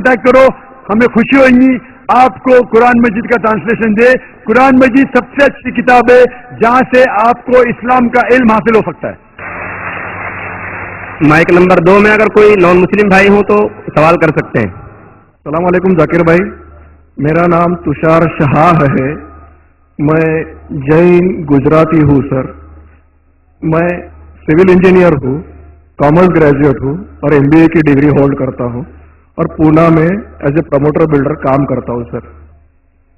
Contact करो, हमें खुशी होगी आपको कुरान मजीद का ट्रांसलेशन दे। कुरान मजीद सबसे अच्छी किताब है जहां से आपको इस्लाम का इल्म हासिल हो सकता है। माइक नंबर 2 में अगर कोई नॉन मुस्लिम भाई हो तो सवाल कर सकते हैं। सलाम अलैकुम जाकिर भाई, मेरा नाम तुषार शाह है, मैं जैन गुजराती हूँ सर। मैं सिविल इंजीनियर हूँ, कॉमर्स ग्रेजुएट हूँ और MBA की डिग्री होल्ड करता हूँ और पूना में एज ए प्रमोटर बिल्डर काम करता हूँ सर।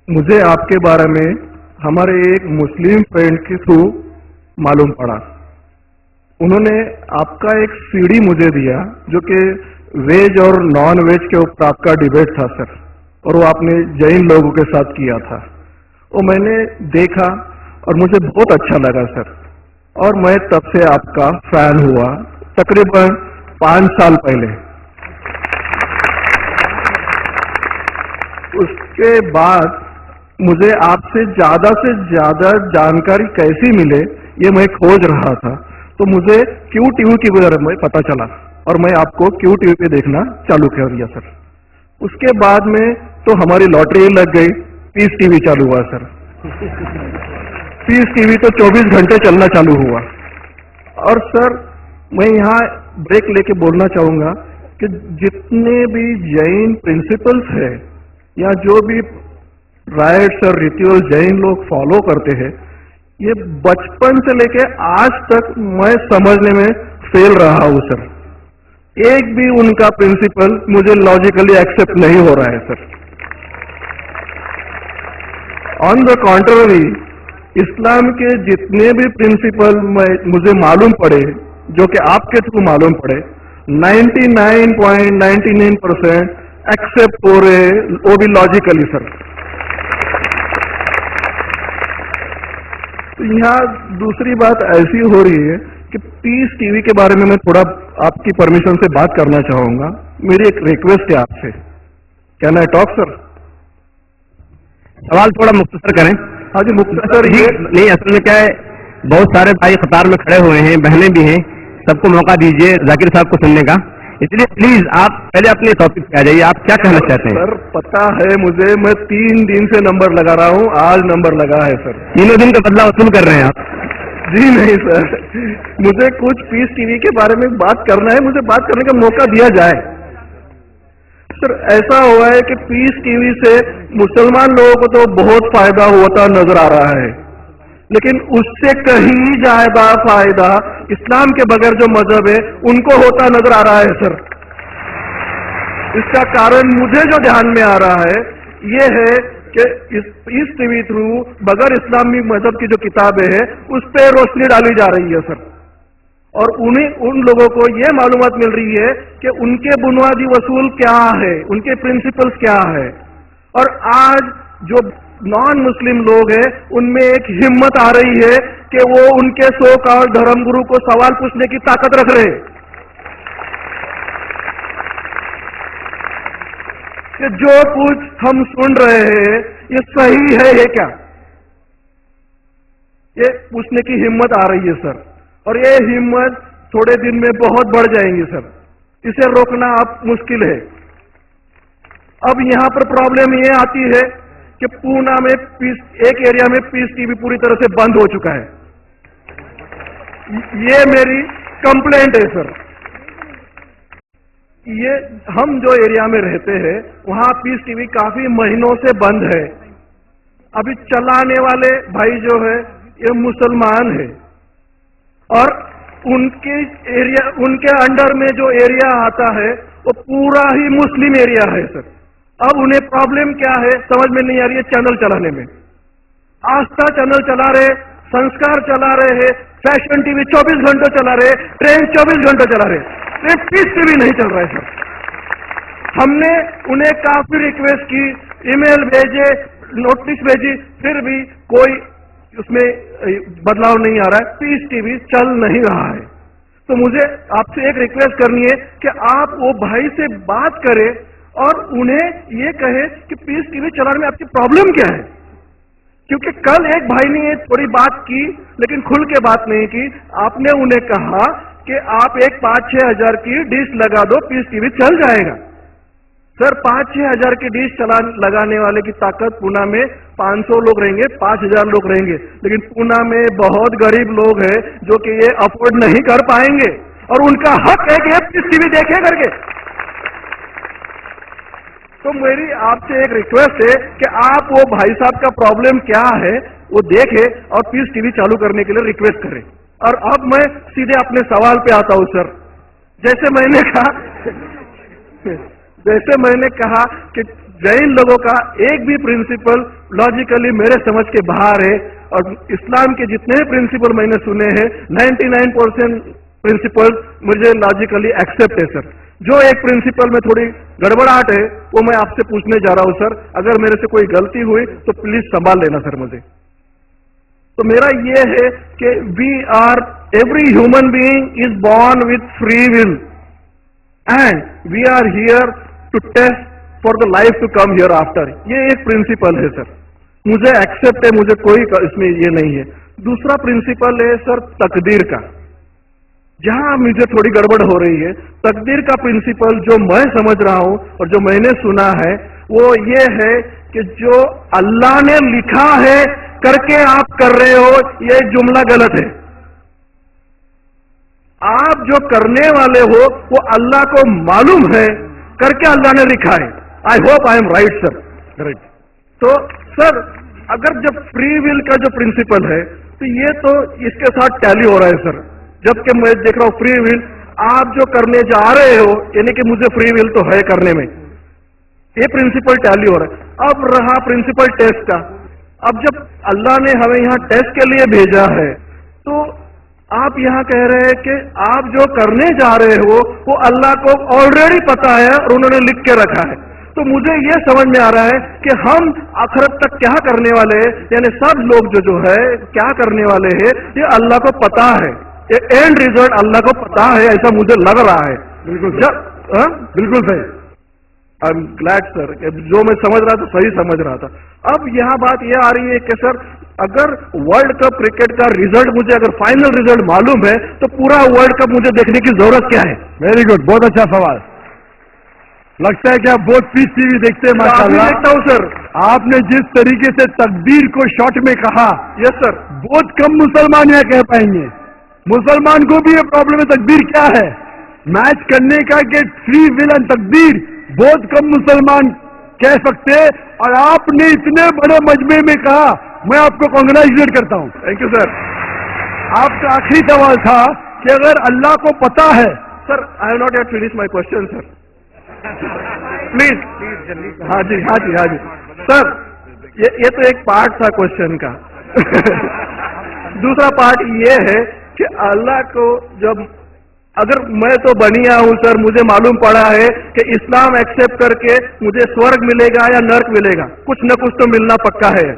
मुझे आपके बारे में हमारे एक मुस्लिम फ्रेंड के थ्रू मालूम पड़ा। उन्होंने आपका एक CD मुझे दिया जो कि वेज और नॉन वेज के ऊपर आपका डिबेट था सर, और वो आपने जैन लोगों के साथ किया था। वो मैंने देखा और मुझे बहुत अच्छा लगा सर, और मैं तब से आपका फैन हुआ तकरीबन 5 साल पहले। उसके बाद मुझे आपसे ज्यादा जानकारी कैसी मिले ये मैं खोज रहा था, तो मुझे QTV के बारे में पता चला और मैं आपको QTV पे देखना चालू कर दिया सर। उसके बाद में तो हमारी लॉटरी लग गई, पीस TV चालू हुआ सर। पीस TV तो 24 घंटे चलना चालू हुआ। और सर मैं यहाँ ब्रेक लेके बोलना चाहूंगा कि जितने भी जैन प्रिंसिपल्स है या जो भी राइट्स और रिचुअल जैन लोग फॉलो करते हैं, ये बचपन से लेके आज तक मैं समझने में फेल रहा हूं सर। एक भी उनका प्रिंसिपल मुझे लॉजिकली एक्सेप्ट नहीं हो रहा है सर। ऑन द कॉन्ट्ररी, इस्लाम के जितने भी प्रिंसिपल मुझे मालूम पड़े, जो कि आपके थ्रू मालूम पड़े, 99.99% एक्सेप्ट हो रहे, वो भी लॉजिकली सर। तो यहाँ दूसरी बात ऐसी हो रही है कि पीस TV के बारे में मैं थोड़ा आपकी परमिशन से बात करना चाहूंगा। मेरी एक रिक्वेस्ट है आपसे, कैन आई टॉक सर? सवाल थोड़ा मुख्तसर करें। हाँ जी मुख्तसर ही नहीं, असल में क्या है, बहुत सारे भाई कतार में खड़े हुए हैं, बहनें भी हैं, सबको मौका दीजिए जाकिर साहब को सुनने का। इसलिए प्लीज आप पहले अपने टॉपिक पे आ जाइए, आप क्या कहना चाहते हैं? सर पता है मुझे, मैं 3 दिन से नंबर लगा रहा हूँ, आज नंबर लगा है सर। 3 दिन का बदला वसूल कर रहे हैं आप? जी नहीं सर, मुझे कुछ पीस TV के बारे में बात करना है, मुझे बात करने का मौका दिया जाए। सर ऐसा हुआ है कि पीस TV से मुसलमान लोगों को तो बहुत फायदा होता नजर आ रहा है, लेकिन उससे कहीं ज्यादा फायदा इस्लाम के बगैर जो मजहब है उनको होता नजर आ रहा है सर। इसका कारण मुझे जो ध्यान में आ रहा है ये है कि इस TV थ्रू बगैर इस्लामी मजहब की जो किताबें हैं उस पर रोशनी डाली जा रही है सर, और उन लोगों को ये मालूमात मिल रही है कि उनके बुनियादी वसूल क्या है, उनके प्रिंसिपल्स क्या है। और आज जो नॉन मुस्लिम लोग हैं उनमें एक हिम्मत आ रही है कि वो उनके सो कॉल्ड धर्मगुरु को सवाल पूछने की ताकत रख रहे हैं कि जो कुछ हम सुन रहे हैं ये सही है ये क्या, ये पूछने की हिम्मत आ रही है सर। और ये हिम्मत थोड़े दिन में बहुत बढ़ जाएंगी सर, इसे रोकना अब मुश्किल है। अब यहाँ पर प्रॉब्लम ये आती है कि पूना में एक एरिया में पीस TV पूरी तरह से बंद हो चुका है। ये मेरी कंप्लेंट है सर। ये हम जो एरिया में रहते हैं वहां पीस TV काफी महीनों से बंद है। अभी चलाने वाले भाई जो है ये मुसलमान है और उनके अंडर में जो एरिया आता है वो पूरा ही मुस्लिम एरिया है सर। अब उन्हें प्रॉब्लम क्या है समझ में नहीं आ रही है। चैनल चलाने में आस्था चैनल चला रहे, संस्कार चला रहे हैं, फैशन TV 24 घंटे चला रहे, ट्रेन 24 घंटे चला रहे, सिर्फ पीस TV नहीं चल रहा है सर। हमने उन्हें काफी रिक्वेस्ट की, ईमेल भेजे, नोटिस भेजी, फिर भी कोई उसमें बदलाव नहीं आ रहा है, पीस TV चल नहीं रहा है। तो मुझे आपसे एक रिक्वेस्ट करनी है कि आप वो भाई से बात करें और उन्हें ये कहे कि पीस TV चलाने में आपकी प्रॉब्लम क्या है, क्योंकि कल एक भाई ने थोड़ी बात की लेकिन खुल के बात नहीं की। आपने उन्हें कहा कि आप एक 5-6 हजार की डिश लगा दो, पीस TV चल जाएगा। सर 5-6 हजार की डिश लगाने वाले की ताकत पूना में 500 लोग रहेंगे, 5000 लोग रहेंगे, लेकिन पूना में बहुत गरीब लोग हैं जो कि ये अफोर्ड नहीं कर पाएंगे और उनका हक है कि पीस टीवी देखे करके। तो मेरी आपसे एक रिक्वेस्ट है कि आप वो भाई साहब का प्रॉब्लम क्या है वो देखें और पीस टीवी चालू करने के लिए रिक्वेस्ट करें। और अब मैं सीधे अपने सवाल पे आता हूं सर। जैसे मैंने कहा कि जैन लोगों का एक भी प्रिंसिपल लॉजिकली मेरे समझ के बाहर है, और इस्लाम के जितने भी प्रिंसिपल मैंने सुने हैं 99% प्रिंसिपल मुझे लॉजिकली एक्सेप्ट है सर। जो एक प्रिंसिपल में थोड़ी गड़बड़ाहट है वो मैं आपसे पूछने जा रहा हूं सर। अगर मेरे से कोई गलती हुई तो प्लीज संभाल लेना सर मुझे। तो मेरा ये है कि every human being is born with free will and we are here to test for the life to come hereafter. ये एक प्रिंसिपल है सर, मुझे एक्सेप्ट है, मुझे कोई इसमें ये नहीं है। दूसरा प्रिंसिपल है सर तकदीर का, जहां मुझे थोड़ी गड़बड़ हो रही है। तकदीर का प्रिंसिपल जो मैं समझ रहा हूं और जो मैंने सुना है वो ये है कि जो अल्लाह ने लिखा है करके आप कर रहे हो, ये जुमला गलत है। आप जो करने वाले हो वो अल्लाह को मालूम है करके अल्लाह ने लिखा है। I hope I am right sir. Right. तो सर अगर जब फ्री विल का जो प्रिंसिपल है तो ये तो इसके साथ टैली हो रहा है सर। जबकि मैं देख रहा हूं फ्री विल आप जो करने जा रहे हो, यानी कि मुझे फ्री विल तो है करने में, ये प्रिंसिपल टैली हो रहा है। अब रहा प्रिंसिपल टेस्ट का। अब जब अल्लाह ने हमें यहां टेस्ट के लिए भेजा है तो आप यहां कह रहे हैं कि आप जो करने जा रहे हो वो अल्लाह को ऑलरेडी पता है और उन्होंने लिख के रखा है। तो मुझे ये समझ में आ रहा है कि हम आखिरत तक क्या करने वाले हैं, यानी सब लोग जो है क्या करने वाले हैं ये अल्लाह को पता है, ये एंड रिजल्ट अल्लाह को पता है, ऐसा मुझे लग रहा है। बिल्कुल बिल्कुल सही। आई एम ग्लैड सर, जो मैं समझ रहा था सही समझ रहा था। अब यहाँ बात यह आ रही है कि सर अगर वर्ल्ड कप क्रिकेट का रिजल्ट मुझे अगर फाइनल रिजल्ट मालूम है तो पूरा वर्ल्ड कप मुझे देखने की जरूरत क्या है? वेरी गुड, बहुत अच्छा सवाल। लगता है कि आप बहुत पीस टीवी देखते हैं। माशाल्लाह देखता हूँ सर। आपने जिस तरीके से तकदीर को शॉर्ट में कहा, यस सर, बहुत कम मुसलमान यह कह पाएंगे। मुसलमान को भी ये प्रॉब्लम है तकदीर क्या है मैच करने का, कि फ्री विल एंड तकदीर बहुत कम मुसलमान कह सकते हैं, और आपने इतने बड़े मजमे में कहा, मैं आपको कांग्रेचुलेट करता हूं। Thank you sir. आपका आखिरी सवाल था कि अगर अल्लाह को पता है। Sir I have not yet finish my question sir, please जल्दी। हाँ जी हाँ जी हाँ जी सर, ये तो एक पार्ट था क्वेश्चन का। दूसरा पार्ट ये है कि अल्लाह को जब अगर मैं तो बनिया हूं सर, मुझे मालूम पड़ा है कि इस्लाम एक्सेप्ट करके मुझे स्वर्ग मिलेगा या नर्क मिलेगा, कुछ न कुछ तो मिलना पक्का है।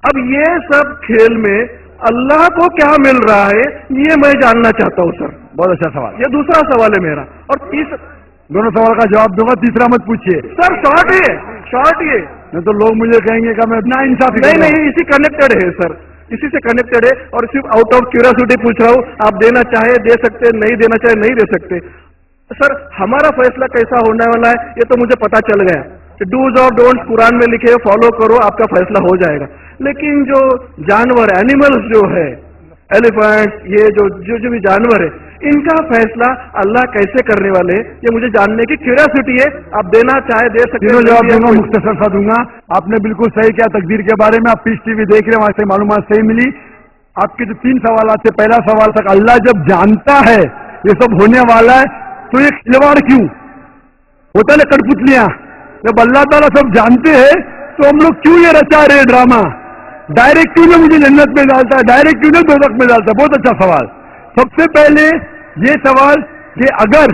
अब ये सब खेल में अल्लाह को क्या मिल रहा है ये मैं जानना चाहता हूं सर। बहुत अच्छा सवाल। ये दूसरा सवाल है मेरा। और दोनों सवाल का जवाब दूंगा, तीसरा मत पूछिए सर। शॉर्ट ये नहीं तो लोग मुझे कहेंगे कि मैं ना इंसाफी। नहीं, इसी कनेक्टेड है सर, इसी से कनेक्टेड है। और सिर्फ आउट ऑफ क्यूरियोसिटी पूछ रहा हूं, आप देना चाहे दे सकते, नहीं देना चाहे नहीं दे सकते। सर हमारा फैसला कैसा होने वाला है ये तो मुझे पता चल गया कि डूज और डोंट्स कुरान में लिखे, फॉलो करो, आपका फैसला हो जाएगा। लेकिन जो जानवर एनिमल्स जो है, एलिफेंट्स, ये जो भी जानवर है, इनका फैसला अल्लाह कैसे करने वाले हैं ये मुझे जानने की क्यूरियोसिटी है। आप देना चाहे दे सकते हैं। जवाब दूंगा, मुख्तसर सा दूंगा। आपने बिल्कुल सही किया तकदीर के बारे में। आप पीस टीवी देख रहे हैं, वहां से मालूमात सही मिली। आपके जो 3 सवाल थे, पहला सवाल तक अल्लाह जब जानता है ये सब होने वाला है तो ये खिलवाड़ क्यों होता है? कठपुतलियां जब अल्लाह ताला सब जानते हैं तो हम लोग क्यों ये रचा रहे ड्रामा? डायरेक्ट क्यों मुझे जन्नत में डालता है, डायरेक्ट क्यों दोज़ख में डालता है? बहुत अच्छा सवाल। सबसे पहले ये सवाल कि अगर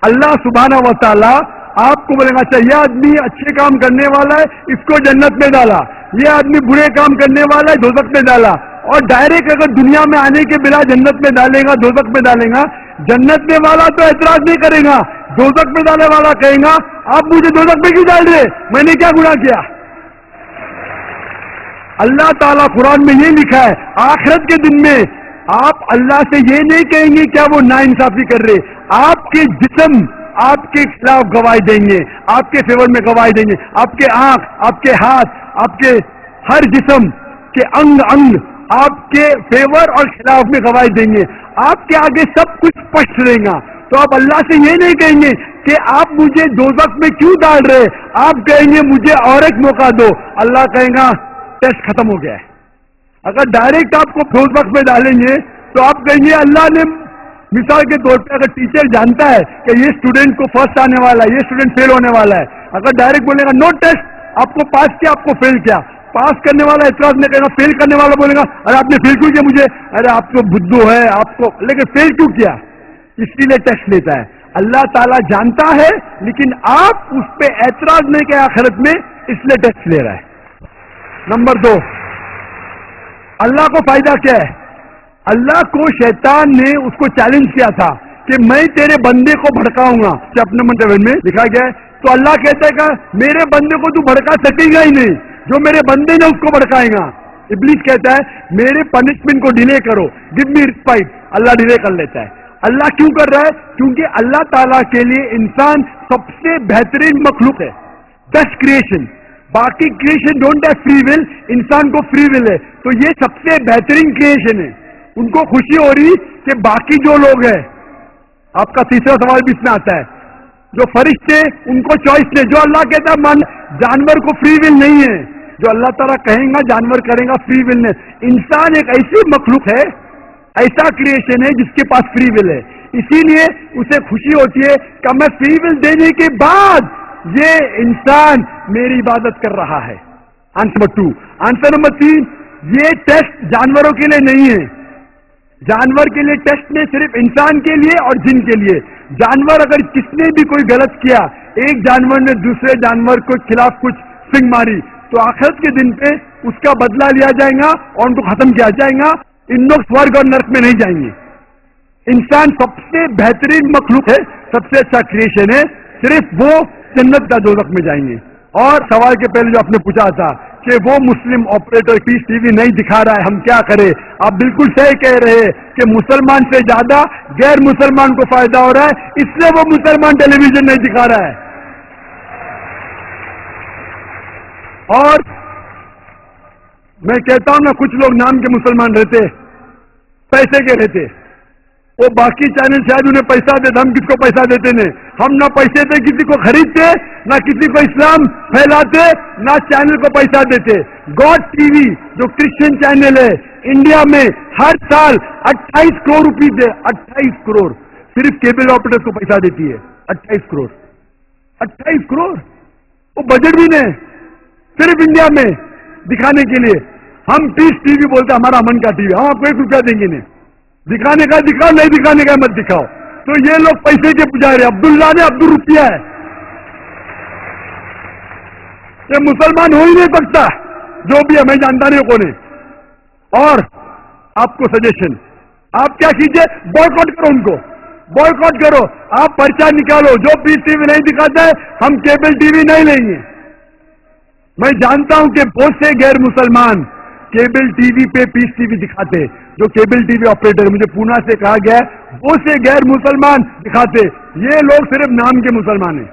अल्लाह सुब्हाना व तआला आपको बोलेगा अच्छा ये आदमी अच्छे काम करने वाला है, इसको जन्नत में डाला, ये आदमी बुरे काम करने वाला है, दोज़ख में डाला, और डायरेक्ट अगर दुनिया में आने के बिना जन्नत में डालेगा, दोज़ख में डालेगा, जन्नत में वाला तो ऐतराज नहीं करेगा, दोज़ख में डालने वाला कहेगा आप मुझे दोज़ख में क्यों डाल रहे, मैंने क्या गुनाह किया? अल्लाह ताला कुरान में ये लिखा है, आखिरत के दिन में आप अल्लाह से ये नहीं कहेंगे क्या वो नाइंसाफी कर रहे, आपके जिस्म آپ کے خلاف گواہی دیں گے، آپ کے فیور میں گواہی دیں گے. آپ کے آنکھ، آپ کے ہاتھ، آپ کے ہر جسم کے انگ آپ کے فیور اور خلاف میں گواہی دیں گے. آپ کے آگے سب کچھ اسپشٹ رہے گا. تو آپ اللہ سے یہ نہیں کہیں گے کہ آپ مجھے دوزخ میں کیوں ڈال رہے، آپ کہیں گے مجھے اور ایک موقع دو. اللہ کہے گا ٹیسٹ ختم ہو گیا ہے. اگر ڈائریکٹ آپ کو دوزخ میں ڈالیں گے تو آپ کہیں گے اللہ نے، مثال کے طور پہ اگر ٹیچر جانتا ہے کہ یہ اسٹوڈنٹ کو فرسٹ آنے والا ہے، یہ اسٹوڈنٹ فیل ہونے والا ہے، اگر ڈائریکٹ بولے گا نو ٹیسٹ، آپ کو پاس کیا، آپ کو فیل کیا، پاس کرنے والا اعتراض نہیں کرے گا، فیل کرنے والا بولے گا ارے آپ نے فیل کیوں کیا مجھے، ارے آپ کو بدھو ہے آپ کو، لیکن فیل کیوں کیا، اس لیے ٹیسٹ لیتا ہے. اللہ تعالیٰ جانتا ہے لیکن آپ اس پہ اعتراض نہیں کیا آخرت میں، اس لیے ٹیسٹ لے رہا ہے. نمبر 2، اللہ کو فائدہ کیا ہے؟ اللہ کو شیطان نے اس کو چیلنج کیا تھا کہ میں تیرے بندے کو بھڑکاؤں گا، کہ اپنے منتبہ میں لکھا گیا ہے. تو اللہ کہتا ہے کہ میرے بندے کو تو بھڑکا سکے گا ہی نہیں، جو میرے بندے نے اس کو بھڑکائے گا. ابلیس کہتا ہے میرے پنشمنٹ کو ڈیلے کرو، گیو می رسپائٹ. اللہ ڈیلے کر لیتا ہے. اللہ کیوں کر رہا ہے؟ کیونکہ اللہ تعالیٰ کے لیے انسان سب سے بہترین مخلوق ہے، بیسٹ کریشن. باقی creation don't have free will, انسان کو فری ول ہے. تو یہ سب سے بہترین کریشن ہے. ان کو خوشی ہو رہی کہ باقی جو لوگ ہیں، آپ کا تیسرا سوال بھی اس میں آتا ہے، جو فرشتے ان کو چوائس نہیں، جو اللہ کہتا ہے من جانور کو فری ول نہیں ہے، جو اللہ تعالیٰ کہیں گا جانور کریں گا، فری ول نہیں. انسان ایک ایسی مخلوق ہے، ایسا کریشن ہے جس کے پاس فری ول ہے. اسی لیے اسے خوشی ہوتی ہے کہ میں فری ول دینے کے بعد یہ انسان میری عبادت کر رہا ہے. Answer number 2. آنسر نمبر 3، یہ ٹیسٹ جانوروں کے لیے نہیں ہے. جانور کے لیے ٹیسٹ نہیں، صرف انسان کے لیے اور جن کے لیے. جانور اگر کس نے بھی کوئی غلط کیا، ایک جانور نے دوسرے جانور کے خلاف کچھ سنگ ماری، تو آخرت کے دن پہ اس کا بدلہ لیا جائے گا اور ان کو ختم کیا جائے گا. ان لوگ سورگ اور نرک میں نہیں جائیں گے. انسان سب سے بہترین مخلوق ہے، سب سے اچھا کریشن ہے، صرف وہ جنت کا دوزخ میں جائیں گے. اور سوال کے پہلے جو آپ نے پوچھا تھا کہ وہ مسلم آپریٹر پیس ٹی وی نہیں دکھا رہا ہے، ہم کیا کریں؟ آپ بالکل صحیح کہہ رہے ہیں کہ مسلمان سے زیادہ غیر مسلمان کو فائدہ ہو رہا ہے، اس لیے وہ مسلمان ٹیلی ویژن نہیں دکھا رہا ہے. اور میں کہتا ہوں نا، کچھ لوگ نام کے مسلمان رہتے، پیسے کے رہتے، وہ باقی چینل شاید انہیں پیسہ دیتے، ہم کس کو پیسہ دیتے نہیں. ہم نہ پیسے دے کسی کو خریدتے، نہ کسی کو اسلام پھیلاتے، نہ چینل کو پیسہ دیتے. گاڈ ٹی وی جو کرسچن چینل ہے انڈیا میں ہر سال 28 کروڑ روپیز دے، 28 کروڑ صرف کیبل آپریٹر کو پیسہ دیتی ہے. 28 کروڑ 28 کروڑ وہ بجٹ بھی نہیں، صرف انڈیا میں دکھانے کے لیے. ہم پیس ٹی وی بولتے ہمارا من کا ٹی وی، ہم آپ کو 1 روپیہ دیں گے نہیں. دکھانے کا دکھاؤ، نہیں دکھانے کا مت دکھاؤ. تو یہ لوگ پیسے کے پجاری، عبداللہ نے عبد الروپیہ ہے، یہ مسلمان ہو ہی نہیں سکتا. جو بھی ہے میں جانتا نہیں کون ہے. اور آپ کو سجیشن، آپ کیا کیجئے، بوائکاٹ کرو، ان کو بوائکاٹ کرو. آپ پرچہ نکالو، جو پیس ٹی وی نہیں دکھاتا ہے ہم کیبل ٹی وی نہیں لیں گے. میں جانتا ہوں کہ بہت سے غیر مسلمان کیبل ٹی وی پہ پیس ٹی وی دکھاتے، جو کیبل ٹی وی آپریٹر، مجھے پونا سے کہا گیا ہے بہت سے غیر مسلمان دکھاتے. یہ لوگ صرف نام کے مسلمان ہیں.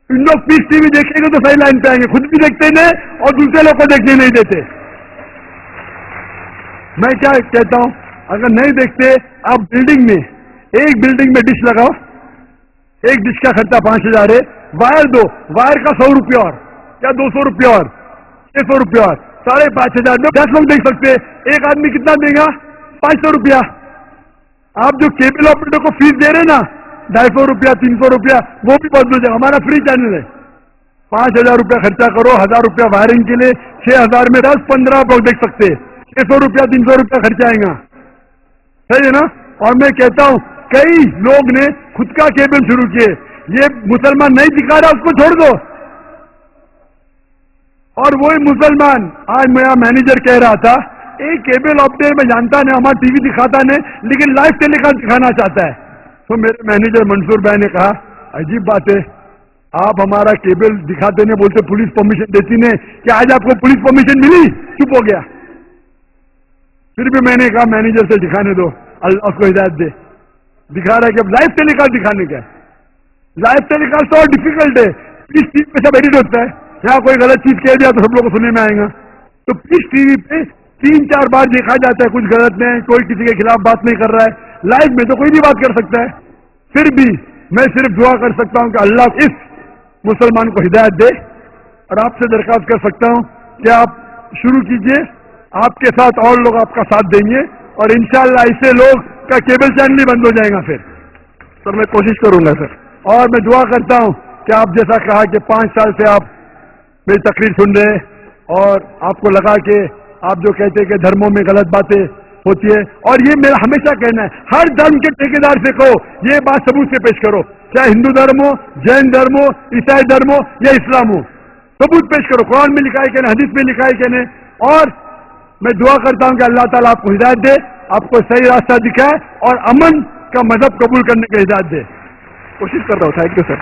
ان لوگ پیس ٹی وی دیکھیں گے تو صحیح لائن پہ آئیں گے، خود بھی دیکھتے نہیں اور دوسرے لوگ کو دیکھنے نہیں دیتے. میں کیا کہتا ہوں، اگر نہیں دیکھتے آپ بلڈنگ میں، ایک بلڈنگ میں ڈش لگاؤ، ایک ڈش کا خرچہ 5000 ہے، وائر دو، وائر کا 100 روپیہ اور یا 200 روپیہ اور 600 روپیہ اور 5500 میں 10 لوگ دیکھ سکتے. ایک آدمی کتنا دے گا؟ 500 روپیہ. آپ جو کیبل آپریٹر کو فیس دے رہے نا 250 روپیہ 300 روپیہ، وہ بھی بہت ہو جائے. ہمارا فری چینل ہے، 5000 روپیہ خرچہ کرو، 1000 روپیہ وائرنگ کے لیے، 6000 میں 10-15 لوگ دیکھ سکتے. 600 روپیہ 300 روپیہ خرچہ آئے گا، صحیح ہے نا. اور میں کہتا ہوں کئی لوگ نے خود کا کیبل شروع کیے. یہ مسلمان نہیں دکھا رہا، اس کو چھوڑ دو. اور وہی مسلمان، آج میرا مینیجر کہہ رہا تھا ایک کیبل آپریٹر میں جانتا نہیں، ہمارا ٹی وی دکھاتا نہیں لیکن لائیو ٹیلی کاسٹ دکھانا چاہتا ہے. تو میرے مینیجر منصور بھائی نے کہا عجیب بات ہے، آپ ہمارا کیبل دکھاتے نہیں، بولتے پولیس پرمیشن دیتی نہیں، کہ آج آپ کو پولیس پرمیشن ملی؟ چپ ہو گیا. پھر بھی میں نے کہا مینیجر سے دکھانے دو، اللہ اس کو ہدایت دے. دکھا رہا ہے کہ اب لائیو ٹیلی کاسٹ دکھانے کا. लाइव टेलीकास्ट तो और डिफिकल्ट है, पीस टीवी पे सब एडिट होता है, यहाँ कोई गलत चीज कह दिया तो सब लोग को सुनने में आएगा। तो पीस टीवी पे 3-4 बार देखा जाता है कुछ गलत नहीं, कोई किसी के खिलाफ बात नहीं कर रहा है, लाइव में तो कोई भी बात कर सकता है। फिर भी मैं सिर्फ दुआ कर सकता हूं कि अल्लाह इस मुसलमान को हिदायत दे, और आपसे दरख्वास्त कर सकता हूं कि आप शुरू कीजिए, आपके साथ और लोग आपका साथ देंगे, और इंशाअल्लाह ऐसे लोग का केबल चैनल ही बंद हो जाएगा। फिर सर मैं कोशिश करूंगा सर। और मैं दुआ करता हूं कि आप जैसा कहा कि 5 साल से आप मेरी तकरीर सुन रहे हैं, और आपको लगा कि आप जो कहते हैं कि धर्मों में गलत बातें होती है, और ये मेरा हमेशा कहना है, हर धर्म के ठेकेदार से कहो ये बात सबूत से पेश करो, चाहे हिंदू धर्म हो, जैन धर्म हो, ईसाई धर्म हो या इस्लाम हो, सबूत पेश करो, कुरान में लिखा है कि नहीं, हदीस में लिखा है कि नहीं। और मैं दुआ करता हूं कि अल्लाह ताला आपको हिदायत दे, आपको सही रास्ता दिखाए और अमन का मजहब कबूल करने की हिदायत दे। कोशिश कर रहा हूँ। Thank you sir.